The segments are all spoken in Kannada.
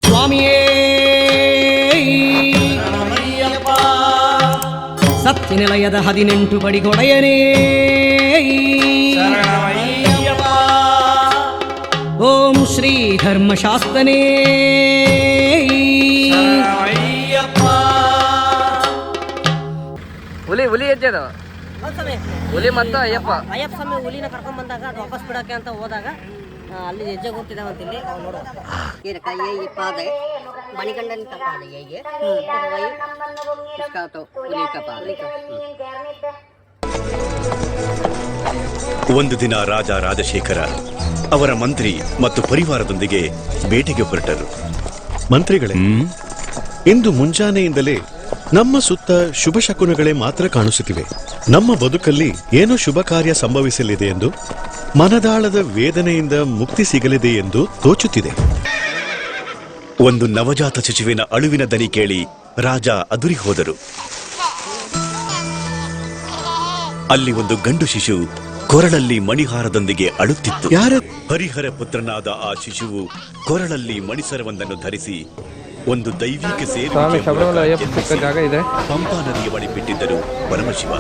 ಸ್ವಾಮಿಯೇ ಸತ್ಯನಿಲಯದ 18 ಪಡಿಗೊಡೆಯನೇ ಓಂ ಶ್ರೀ ಧರ್ಮಶಾಸ್ತ್ರನೇ ಹುಲಿ ಹೆಜ್ಜೆದ ಹುಲಿ ಮತ್ತು ಅಯ್ಯಪ್ಪ ಸ್ವಾಮಿ ಹುಲಿನ ಕರ್ಕೊಂಡ್ ಬಂದಾಗ ಅದು ವಾಪಸ್ ಬಿಡಕ್ಕೆ ಅಂತ ಹೋದಾಗ ಅಲ್ಲಿ ಹೆಜ್ಜೆಗೆ ಹೋಗ್ತಿದ್ದಾವಂತ ಇಲ್ಲಿ ನೋಡು ये पाद है मणिकंडन का पाद है ये वही इसका तो ಹುಲಿ का पाद ಒಂದು ದಿನ ರಾಜ ರಾಜಶೇಖರ ಅವರ ಮಂತ್ರಿ ಮತ್ತು ಪರಿವಾರದೊಂದಿಗೆ ಬೇಟೆಗೆ ಹೊರಟರು. ಮಂತ್ರಿಗಳೇ, ಇಂದು ಮುಂಜಾನೆಯಿಂದಲೇ ನಮ್ಮ ಸುತ್ತ ಶುಭ ಶಕುನಗಳೇ ಮಾತ್ರ ಕಾಣಿಸುತ್ತಿವೆ. ನಮ್ಮ ಬದುಕಲ್ಲಿ ಏನೋ ಶುಭ ಕಾರ್ಯ ಸಂಭವಿಸಲಿದೆ ಎಂದು, ಮನದಾಳದ ವೇದನೆಯಿಂದ ಮುಕ್ತಿ ಸಿಗಲಿದೆ ಎಂದು ತೋಚುತ್ತಿದೆ. ಒಂದು ನವಜಾತ ಶಿಶುವಿನ ಅಳುವಿನ ದನಿ ಕೇಳಿ ರಾಜ ಅದುರಿ ಹೋದರು. ಅಲ್ಲಿ ಒಂದು ಗಂಡು ಶಿಶು ಕೊರಳಲ್ಲಿ ಮಣಿಹಾರದೊಂದಿಗೆ ಅಳುತ್ತಿತ್ತು. ಹರಿಹರ ಪುತ್ರನಾದ ಆ ಶಿಶುವು ಕೊರಳಲ್ಲಿ ಮಣಿಸರವೊಂದನ್ನು ಧರಿಸಿ ಒಂದು ದೈವಿಕ ಸೇವೆ ಪಂಪಾ ನದಿಯ ಬಳಿ ಬಿಟ್ಟಿದ್ದರು ಪರಮಶಿವ.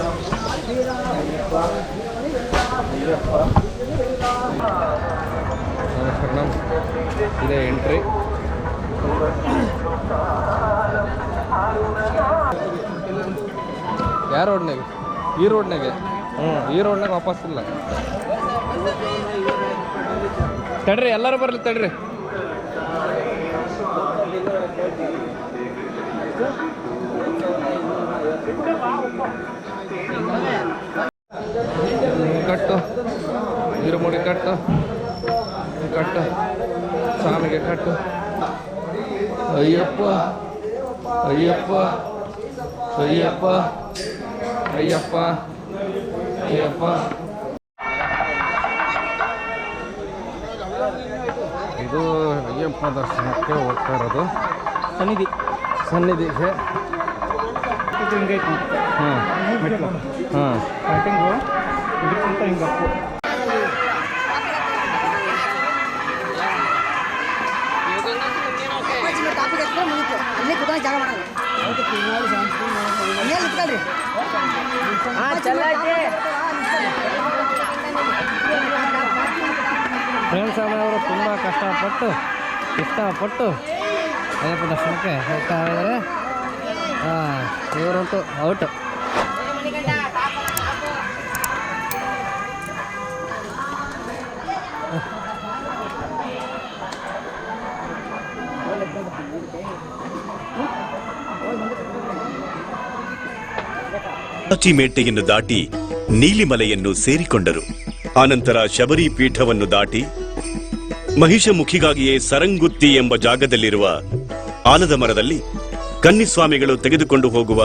ಎಂಟ್ರಿ ಯಾವ ರೋಡ್ನಾಗ? ಈ ರೋಡ್ನಾಗೆ. ಈ ರೋಡ್ನಾಗ ವಾಪಸ್ ಇಲ್ಲ. ತಡ್ರಿ, ಎಲ್ಲರೂ ಬರ್ಲಿ ತಡ್ರಿ. ಕಟ್ಟು, ಇರುಮುಡಿ ಕಟ್ಟು, ಕಟ್ಟು, ಸ್ವಾಮಿಗೆ ಕಟ್ಟು. ಅಯ್ಯಪ್ಪ ಅಯ್ಯಪ್ಪ ಅಯ್ಯಪ್ಪ ಅಯ್ಯಪ್ಪ ಅಯ್ಯಪ್ಪ. ಇದು ಅಯ್ಯಪ್ಪ ದರ್ಶನಕ್ಕೆ ಹೋಗ್ತಾ ಇರೋದು. ಸನ್ನಿಧಿಗೆ ಹಾಂ ಹಾಂ ಫ್ರೆಂಡ್ಸ್ ಅವರು ತುಂಬ ಕಷ್ಟಪಟ್ಟು ಇಷ್ಟಪಟ್ಟು ಅಯ್ಯಪ್ಪ ದರ್ಶನಕ್ಕೆ ಹೋಗ್ತಾ ಇದ್ದಾರೆ. ಇವರಂತೂ ಔಟ್. ಮೇಟೆಯನ್ನು ದಾಟಿ ನೀಲಿಮಲೆಯನ್ನು ಸೇರಿಕೊಂಡರು. ಆನಂತರ ಶಬರಿ ಪೀಠವನ್ನು ದಾಟಿ ಮಹಿಷಮುಖಿಗಾಗಿಯೇ ಸರಂಗುತ್ತಿ ಎಂಬ ಜಾಗದಲ್ಲಿರುವ ಆಲದ ಮರದಲ್ಲಿ ಕನ್ನಿಸ್ವಾಮಿಗಳು ತೆಗೆದುಕೊಂಡು ಹೋಗುವ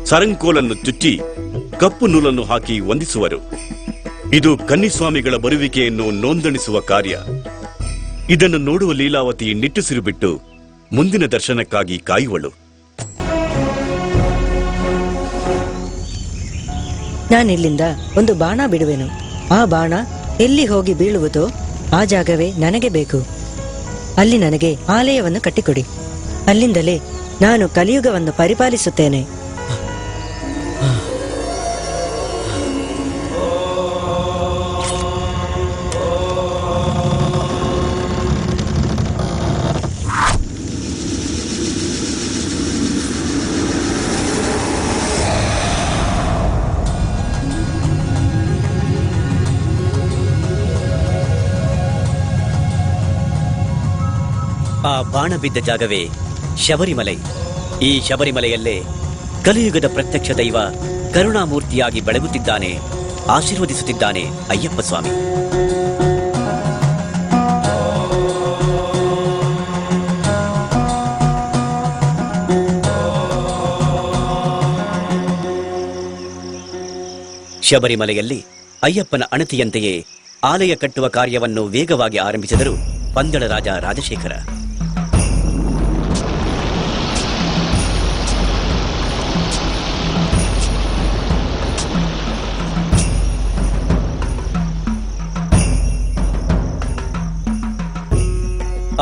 ಸರಂಕೋಲನ್ನು ಚುಚ್ಚಿ ಕಪ್ಪು ನೂಲನ್ನು ಹಾಕಿ ವಂದಿಸುವರು. ಇದು ಕನ್ನಿಸ್ವಾಮಿಗಳ ಬರುವಿಕೆಯನ್ನು ನೋಂದಣಿಸುವ ಕಾರ್ಯ. ಇದನ್ನು ನೋಡುವ ಲೀಲಾವತಿ ನಿಟ್ಟುಸಿರು ಬಿಟ್ಟು ಮುಂದಿನ ದರ್ಶನಕ್ಕಾಗಿ ಕಾಯುವಳು. ನಾನಿಲ್ಲಿಂದ ಒಂದು ಬಾಣ ಬಿಡುವೆನು. ಆ ಬಾಣ ಎಲ್ಲಿ ಹೋಗಿ ಬೀಳುವುದೋ ಆ ಜಾಗವೇ ನನಗೆ ಬೇಕು. ಅಲ್ಲಿ ನನಗೆ ಆಲಯವನ್ನು ಕಟ್ಟಿಕೊಡಿ. ಅಲ್ಲಿಂದಲೇ ನಾನು ಕಲಿಯುಗವನ್ನು ಪರಿಪಾಲಿಸುತ್ತೇನೆ. ಆ ಬಾಣ ಬಿದ್ದ ಜಾಗವೇ ಶಬರಿಮಲೆ. ಈ ಶಬರಿಮಲೆಯಲ್ಲೇ ಕಲಿಯುಗದ ಪ್ರತ್ಯಕ್ಷ ದೈವ ಕರುಣಾಮೂರ್ತಿಯಾಗಿ ಬೆಳಗುತ್ತಿದ್ದಾನೆ, ಆಶೀರ್ವದಿಸುತ್ತಿದ್ದಾನೆ ಅಯ್ಯಪ್ಪ ಸ್ವಾಮಿ. ಶಬರಿಮಲೆಯಲ್ಲಿ ಅಯ್ಯಪ್ಪನ ಅಣತಿಯಂತೆಯೇ ಆಲಯ ಕಟ್ಟುವ ಕಾರ್ಯವನ್ನು ವೇಗವಾಗಿ ಆರಂಭಿಸಿದರು ಪಂದಳ ರಾಜ ರಾಜಶೇಖರ.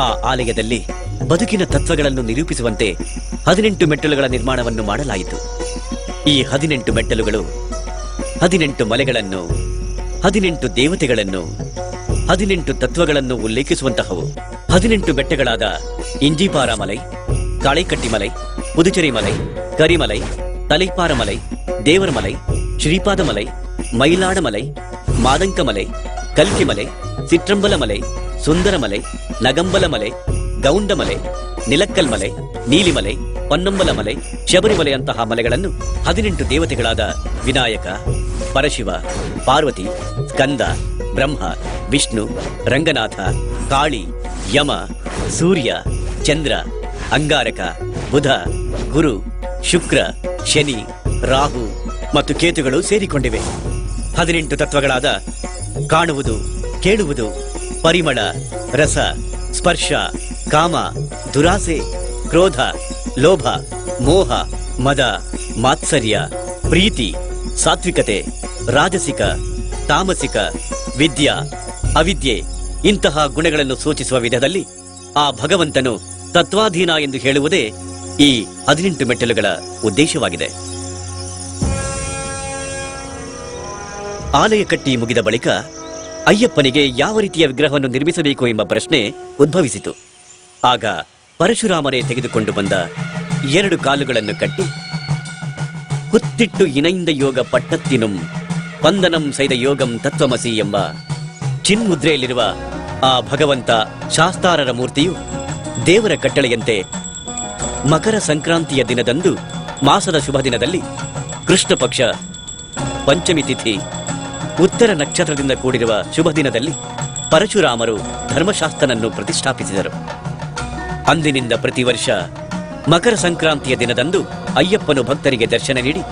ಆ ಆಲಯದಲ್ಲಿ ಬದುಕಿನ ತತ್ವಗಳನ್ನು ನಿರೂಪಿಸುವಂತೆ 18 ಮೆಟ್ಟಲುಗಳ ನಿರ್ಮಾಣವನ್ನು ಮಾಡಲಾಯಿತು. ಈ 18 ಮೆಟ್ಟಲುಗಳು 18 ಮಲೆಗಳನ್ನು, 18 ದೇವತೆಗಳನ್ನು, 18 ತತ್ವಗಳನ್ನು ಉಲ್ಲೇಖಿಸುವಂತಹವು. 18 ಬೆಟ್ಟಗಳಾದ ಇಂಜಿಪಾರ ಮಲೈ, ಕಾಳೆಕಟ್ಟಿ ಮಲೈ, ಪುದುಚೇರಿ ಮಲೈ, ಕರಿಮಲೈ, ತಲೈಪಾರ ಮಲೈ, ದೇವರ ಮಲೈ, ಶ್ರೀಪಾದ ಮಲೈ, ಮೈಲಾಡ ಮಲೈ, ಮಾದಂಕ ಮಲೈ, ಕಲ್ಕಿ ಮಲೆ, ಸಿಟ್ರಂಬಲ ಮಲೆ, ಸುಂದರ ಮಲೆ, ನಗಂಬಲ ಮಲೆ, ಗೌಂಡ ಮಲೆ, ನಿಲಕ್ಕಲ್ ಮಲೆ, ನೀಲಿಮಲೆ, ಪನ್ನಂಬಲ ಮಲೆ, ಶಬರಿಮಲೆಯಂತಹ ಮಲೆಗಳನ್ನು 18 ದೇವತೆಗಳಾದ ವಿನಾಯಕ, ಪರಶಿವ, ಪಾರ್ವತಿ, ಸ್ಕಂದ, ಬ್ರಹ್ಮ, ವಿಷ್ಣು, ರಂಗನಾಥ, ಕಾಳಿ, ಯಮ, ಸೂರ್ಯ, ಚಂದ್ರ, ಅಂಗಾರಕ, ಬುಧ, ಗುರು, ಶುಕ್ರ, ಶನಿ, ರಾಹು ಮತ್ತು ಕೇತುಗಳು ಸೇರಿಕೊಂಡಿವೆ. 18 ತತ್ವಗಳಾದ ಕಾಣುವುದು, ಕೇಳುವುದು, ಪರಿಮಳ, ರಸ, ಸ್ಪರ್ಶ, ಕಾಮ, ದುರಾಸೆ, ಕ್ರೋಧ, ಲೋಭ, ಮೋಹ, ಮದ, ಮಾತ್ಸರ್ಯ, ಪ್ರೀತಿ, ಸಾತ್ವಿಕತೆ, ರಾಜಸಿಕ, ತಾಮಸಿಕ, ವಿದ್ಯಾ, ಅವಿದ್ಯೆ ಇಂತಹ ಗುಣಗಳನ್ನು ಸೂಚಿಸುವ ವಿಧದಲ್ಲಿ ಆ ಭಗವಂತನು ತತ್ವಾಧೀನ ಎಂದು ಹೇಳುವುದೇ ಈ 18 ಮೆಟ್ಟಲುಗಳ ಉದ್ದೇಶವಾಗಿದೆ. ಆಲಯ ಕಟ್ಟಿ ಮುಗಿದ ಬಳಿಕ ಅಯ್ಯಪ್ಪನಿಗೆ ಯಾವ ರೀತಿಯ ವಿಗ್ರಹವನ್ನು ನಿರ್ಮಿಸಬೇಕು ಎಂಬ ಪ್ರಶ್ನೆ ಉದ್ಭವಿಸಿತು. ಆಗ ಪರಶುರಾಮರೇ ತೆಗೆದುಕೊಂಡು ಬಂದ 2 ಕಾಲುಗಳನ್ನು ಕಟ್ಟಿ ಕುತ್ತಿಟ್ಟು ಇನೈಂದ ಯೋಗ ಪಟ್ಟತ್ತಿನುಂ ವಂದನಂ ಸೈದ ಯೋಗಂ ತತ್ವಮಸಿ ಎಂಬ ಚಿನ್ಮುದ್ರೆಯಲ್ಲಿರುವ ಆ ಭಗವಂತ ಶಾಸ್ತಾರರ ಮೂರ್ತಿಯು ದೇವರ ಕಟ್ಟಳೆಯಂತೆ ಮಕರ ಸಂಕ್ರಾಂತಿಯ ದಿನದಂದು ಮಾಸದ ಶುಭ ದಿನದಲ್ಲಿ ಕೃಷ್ಣ ಪಕ್ಷ ಪಂಚಮಿ ತಿಥಿ ಉತ್ತರ ನಕ್ಷತ್ರದಿಂದ ಕೂಡಿರುವ ಶುಭ ದಿನದಲ್ಲಿ ಪರಶುರಾಮರು ಧರ್ಮಶಾಸ್ತ್ರನನ್ನು ಪ್ರತಿಷ್ಠಾಪಿಸಿದರು. ಅಂದಿನಿಂದ ಪ್ರತಿ ವರ್ಷ ಮಕರ ಸಂಕ್ರಾಂತಿಯ ದಿನದಂದು ಅಯ್ಯಪ್ಪನು ಭಕ್ತರಿಗೆ ದರ್ಶನ ನೀಡಿ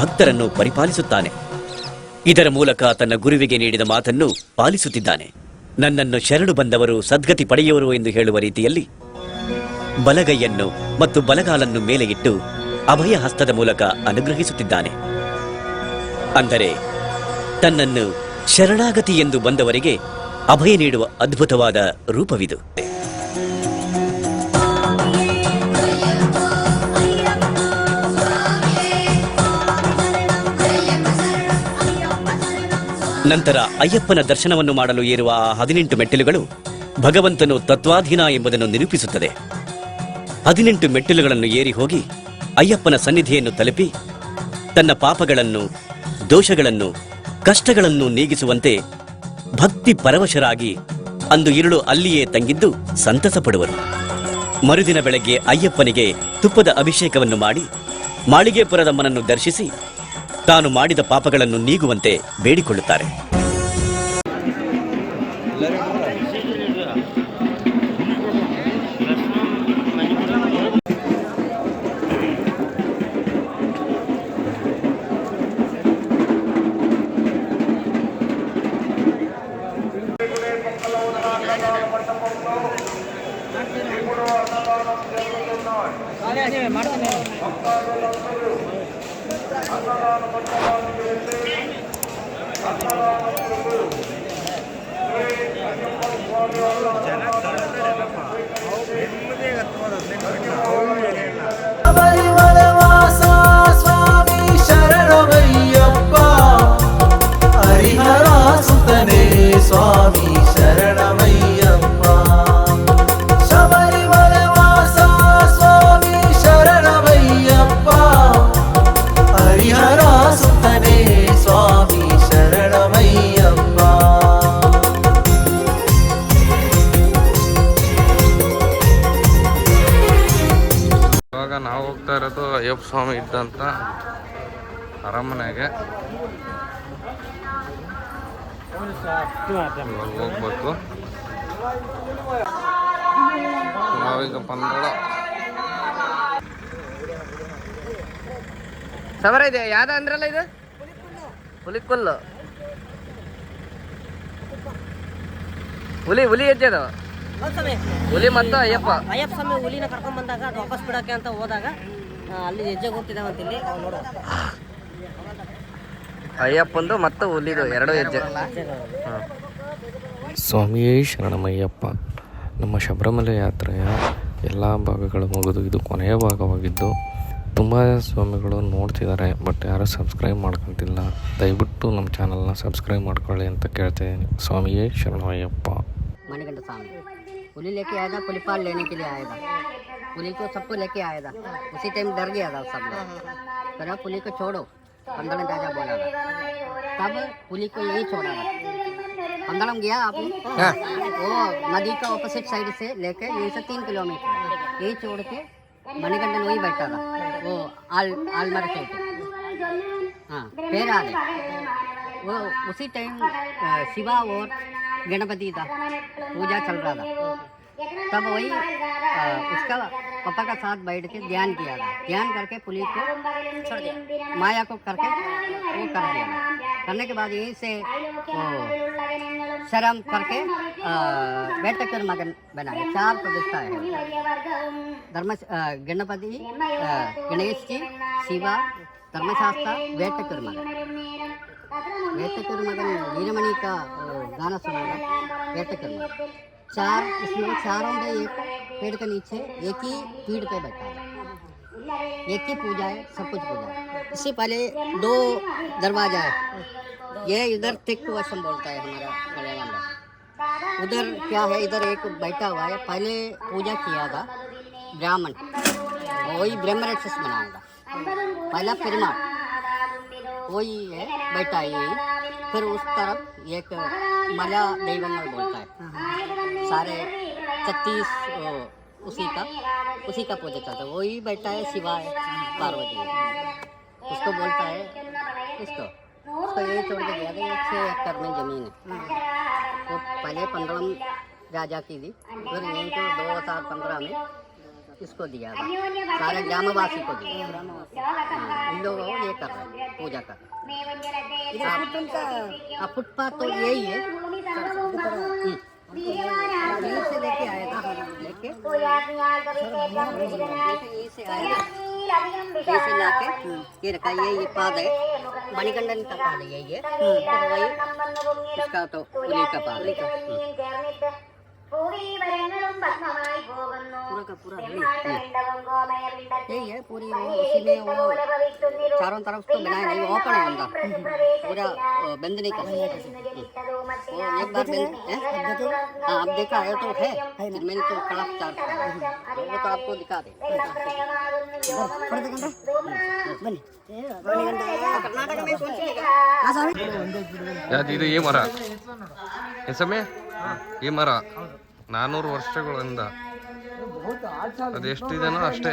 ಭಕ್ತರನ್ನು ಪರಿಪಾಲಿಸುತ್ತಾನೆ. ಇದರ ಮೂಲಕ ತನ್ನ ಗುರುವಿಗೆ ನೀಡಿದ ಮಾತನ್ನು ಪಾಲಿಸುತ್ತಿದ್ದಾನೆ. ನನ್ನನ್ನು ಶರಣು ಬಂದವರು ಸದ್ಗತಿ ಪಡೆಯುವರು ಎಂದು ಹೇಳುವ ರೀತಿಯಲ್ಲಿ ಬಲಗೈಯನ್ನು ಮತ್ತು ಬಲಗಾಲನ್ನು ಮೇಲೆ ಇಟ್ಟು ಅಭಯ ಹಸ್ತದ ಮೂಲಕ ಅನುಗ್ರಹಿಸುತ್ತಿದ್ದಾನೆ. ಅಂದರೆ ತನ್ನನ್ನು ಶರಣಾಗತಿ ಎಂದು ಬಂದವರಿಗೆ ಅಭಯ ನೀಡುವ ಅದ್ಭುತವಾದ ರೂಪವಿದು. ನಂತರ ಅಯ್ಯಪ್ಪನ ದರ್ಶನವನ್ನು ಮಾಡಲು ಏರುವ ಆ 18 ಮೆಟ್ಟಿಲುಗಳು ಭಗವಂತನು ತತ್ವಾಧೀನ ಎಂಬುದನ್ನು ನಿರೂಪಿಸುತ್ತದೆ. 18 ಮೆಟ್ಟಿಲುಗಳನ್ನು ಏರಿ ಹೋಗಿ ಅಯ್ಯಪ್ಪನ ಸನ್ನಿಧಿಯನ್ನು ತಲುಪಿ ತನ್ನ ಪಾಪಗಳನ್ನು, ದೋಷಗಳನ್ನು, ಕಷ್ಟಗಳನ್ನು ನೀಗಿಸುವಂತೆ ಭಕ್ತಿ ಪರವಶರಾಗಿ ಅಂದು ഇരുಳು ಅಲ್ಲಿಯೇ ತಂಗಿದ್ದು ಸಂತಸ ಪಡುವರು. ಮರುದಿನ ಬೆಳಗ್ಗೆ ಅಯ್ಯಪ್ಪನಿಗೆ ತುಪ್ಪದ ಅಭಿಷೇಕವನ್ನು ಮಾಡಿ ಮಾಳಿಗೆಪುರದಮ್ಮನನ್ನು ದರ್ಶಿಸಿ ತಾನು ಮಾಡಿದ ಪಾಪಗಳನ್ನು ನೀಗುವಂತೆ ಬೇಡಿಕೊಳ್ಳುತ್ತಾರೆ. ಶಬರಿಮಲವಾಸ ಸ್ವಾಮಿ ಶರಣಮಯ್ಯಪ್ಪ, ಹರಿಹರ ಸುತನೇ ಸ್ವಾಮಿ ಶರಣಮಯ್ಯಪ್ಪ. ಶಬರಿಮಲವಾಸ ಸ್ವಾಮಿ ಶರಣಮಯ್ಯಪ್ಪ, ಹರಿಹರ ಸುತನೇ ಸ್ವಾಮಿ ಶರಣಮಯ್ಯಪ್ಪ. ಇವಾಗ ನಾವು ಹೋಗ್ತಾ ಇರೋದು ಅಯ್ಯಪ್ಪ ಸ್ವಾಮಿ ಇದ್ದಂಥ ಅರಮನೆಗೆ. ಇವಾಗ ಹೋಗ್ಬೇಕು. ನಾವೀಗ ಪಂದಳ ಸಮರ ಇದೆ ಯಾವ್ದು ಅಂದ್ರಲ್ಲ ಇದು ಹುಲಿಕುಲ್ಲು ಹುಲಿ ಹೆಜ್ಜೆ ಅದು ಹುಲಿ ಮತ್ತು ಅಯ್ಯಪ್ಪ ಸ್ವಾಮಿ ಹುಲಿನ ಕರ್ಕೊಂಡ್ ಬಂದಾಗ ಅದು ವಾಪಸ್ ಬಿಡಕ್ಕೆ ಅಂತ ಹೋದಾಗ ಅಲ್ಲಿ ಹೆಜ್ಜೆಗೆ ಹೋಗ್ತಿದ್ದಾವಂತ ಇಲ್ಲಿ ನೋಡು. ಅಯ್ಯಪ್ಪಂದು ಮತ್ತು ಹುಲಿದು ಎರಡು ಹೆಜ್ಜೆ. ಸ್ವಾಮಿಯೇ ಶರಣಮಯ್ಯಪ್ಪ. ನಮ್ಮ ಶಬರಿಮಲೆ ಯಾತ್ರೆಯ ಎಲ್ಲ ಭಾಗಗಳು ಮುಗಿದು ಇದು ಕೊನೆಯ ಭಾಗವಾಗಿದ್ದು ತುಂಬ ಸ್ವಾಮಿಗಳು ನೋಡ್ತಿದ್ದಾರೆ, ಬಟ್ ಯಾರೂ ಸಬ್ಸ್ಕ್ರೈಬ್ ಮಾಡ್ಕೊತಿಲ್ಲ. ದಯವಿಟ್ಟು ನಮ್ಮ ಚಾನಲ್ನ ಸಬ್ಸ್ಕ್ರೈಬ್ ಮಾಡ್ಕೊಳ್ಳಿ ಅಂತ ಕೇಳ್ತಿದ್ದೀನಿ. ಸ್ವಾಮಿಯೇ ಶರಣಯ್ಯಪ್ಪ. मणिकंठ स्वामी पुली लेके आया था, पुलीपाल लेने के लिए आया था। पुली को सबको लेके आया था, उसी टाइम डर गया था सब लोग। फिर पुली को छोड़ो, पंदड़म राजा बोला था, तब पुली को यही छोड़ा था। पंदड़म गया आपने, वो नदी का ऑपोजिट साइड से लेके यहीं से 3 किलोमीटर यही छोड़ के मणिकंठन वही बैठा था, वो आलमर के ऊपर। हाँ, फिर आ गए वो उसी टाइम शिवा और गणपति था, पूजा चल रहा था। तब वही उसका पापा का साथ बैठ के ध्यान किया था। ध्यान करके पुलिस को छोड़ दिया, माया को करके वो कर दिया। करने के बाद यहीं से वो शर्म करके वेटकर मगन बनाए। 4 प्रतिष्ठा है धर्म, गणपति, गणेश जी, शिवा, धर्मशास्त्र, वेटकर मगन। वेटकर मगन वीरमणि का गाना सुना, वेटकर मगन 4, इसमें चारों में एक पेड़ के नीचे एक ही पीठ पे बैठा है, एक ही पूजा है, सब कुछ पूजा है। इससे पहले 2 दरवाजा है, ये इधर तिक वशम बोलता है हमारा मलयालम में। उधर क्या है, इधर एक बैठा हुआ है, पहले पूजा किया था ब्राह्मण, वही ब्रह्म राक्षस बनाया था पहला परिमाण, वही है बैठा है यही। फिर उस तरफ एक मला दैवंगल बोलता है, सारे 36 उसी का पूजा चलता है, वही बैठा है शिवा है, पार्वती है, उसको बोलता है। उसको यही छोड़ के गया था, 6 एकड़ में ज़मीन है, तो पहले 15 राजा की थी, फिर यहीं को 2015 में इसको दिया था, सारे ग्रामवासी को दिया। इन लोगों को ये कर रहे हैं, पूजा कर रहे हैं। फुटपाथ तो यही है, यहीं से लेके आए थे, यहीं से आए थे, ऐसे लाके ये रखा, ये पाद है मणिकंडन का पाद है, यही है। फिर वही इसका तो पुली का पाद है, पूरा का पूरा यही है, पूरी वो उसी में वो चारों तरफ तो बनाया नहीं, ओपन है अंदर, पूरा बंद नहीं कर सकते। वो एक बार बंद है, हाँ अब देखा है तो है, मैंने तो कड़ा 4 वो तो आपको दिखा दे। कर्नाटक में ಯಾವ್ದು ಇದು? ಈ ಮರ ಸಮಯ ಈ ಮರ 400 ವರ್ಷಗಳಿಂದ ಅದು ಎಷ್ಟಿದೆನೋ ಅಷ್ಟೇ,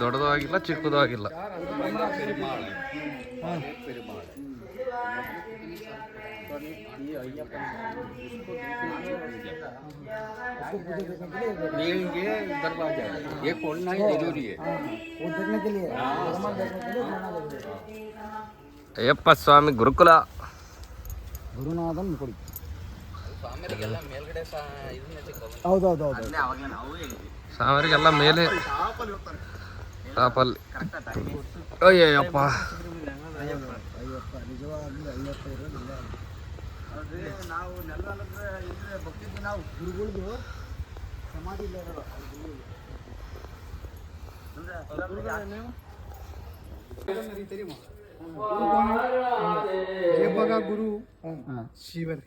ದೊಡ್ಡದು ಆಗಿಲ್ಲ ಚಿಕ್ಕದು ಆಗಿಲ್ಲ. ಅಯ್ಯಪ್ಪ ಸ್ವಾಮಿ ಗುರುಕುಲ ಸ್ವಾಮಿಗೆಲ್ಲ ಮೇಲೆ ಟಾಪಲ್ಲಿ. ಅಯ್ಯಪ್ಪ अयप्पा का गुरु शिवन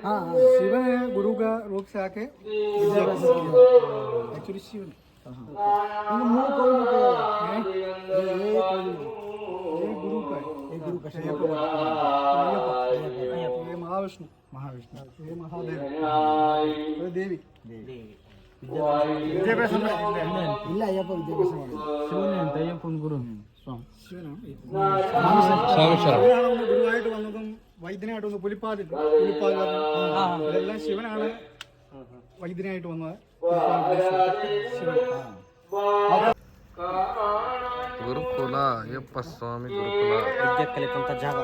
हाँ शिवन है, गुरु का रूप से आके एक्चुअली शिवन ये गुरु का है, ये महाविष्णु ये महादेव, ये देवी ವಿದ್ಯಾಭ್ಯಾಸ ಇಲ್ಲ ಅಯ್ಯಪ್ಪ, ವಿದ್ಯಾಭ್ಯಾಸ ಮಾಡಿ ಶಿವನೇ ಅಂತ ಅಯ್ಯಪ್ಪನ ಗುರು ഗുരുവായിട്ട് വന്നതും വൈദ്യനായിട്ട് വന്നത് ഇതെല്ലാം ശിവനാണ് വൈദ്യനായിട്ട് വന്നത്. ಗುರುಕುಲ ಅಯ್ಯಪ್ಪ ಸ್ವಾಮಿ ಗುರುಕುಲ, ವಿದ್ಯಾ ಕಲಿತಂತ ಜಾಗ.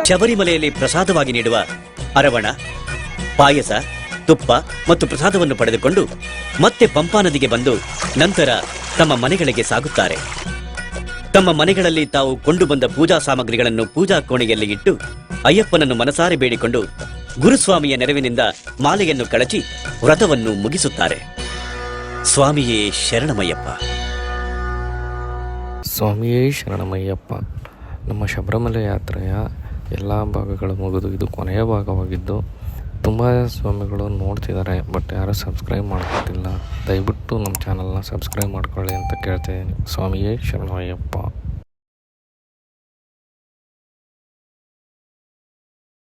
ಶಬರಿಮಲೆಯಲ್ಲಿ ಪ್ರಸಾದವಾಗಿ ನೀಡುವ ಅರವಣ, ಪಾಯಸ, ತುಪ್ಪ ಮತ್ತು ಪ್ರಸಾದವನ್ನು ಪಡೆದುಕೊಂಡು ಮತ್ತೆ ಪಂಪಾ ನದಿಗೆ ಬಂದು ನಂತರ ತಮ್ಮ ಮನೆಗಳಿಗೆ ಸಾಗುತ್ತಾರೆ. ತಮ್ಮ ಮನೆಗಳಲ್ಲಿ ತಾವು ಕೊಂಡು ಬಂದ ಪೂಜಾ ಸಾಮಗ್ರಿಗಳನ್ನು ಪೂಜಾ ಕೋಣೆಯಲ್ಲಿ ಇಟ್ಟು ಅಯ್ಯಪ್ಪನನ್ನು ಮನಸಾರೆ ಬೇಡಿಕೊಂಡು ಗುರುಸ್ವಾಮಿಯ ನೆರವಿನಿಂದ ಮಾಲೆಯನ್ನು ಕಳಚಿ ವ್ರತವನ್ನು ಮುಗಿಸುತ್ತಾರೆ. ಸ್ವಾಮಿಯೇ ಶರಣಮಯ್ಯಪ್ಪ. ಸ್ವಾಮಿಯೇ ಶರಣಮಯ್ಯಪ್ಪ. ನಮ್ಮ ಶಬರಿಮಲೆ ಯಾತ್ರೆಯ ಎಲ್ಲ ಭಾಗಗಳು ಮುಗಿದು ಇದು ಕೊನೆಯ ಭಾಗವಾಗಿದ್ದು ತುಂಬ ಸ್ವಾಮಿಗಳು ನೋಡ್ತಿದ್ದಾರೆ, ಬಟ್ ಯಾರೂ ಸಬ್ಸ್ಕ್ರೈಬ್ ಮಾಡ್ಕೊತಿಲ್ಲ. ದಯವಿಟ್ಟು ನಮ್ಮ ಚಾನಲ್ನ ಸಬ್ಸ್ಕ್ರೈಬ್ ಮಾಡ್ಕೊಳ್ಳಿ ಅಂತ ಕೇಳ್ತಿದ್ದೀನಿ. ಸ್ವಾಮಿಯೇ ಶರಣಮಯ್ಯಪ್ಪ.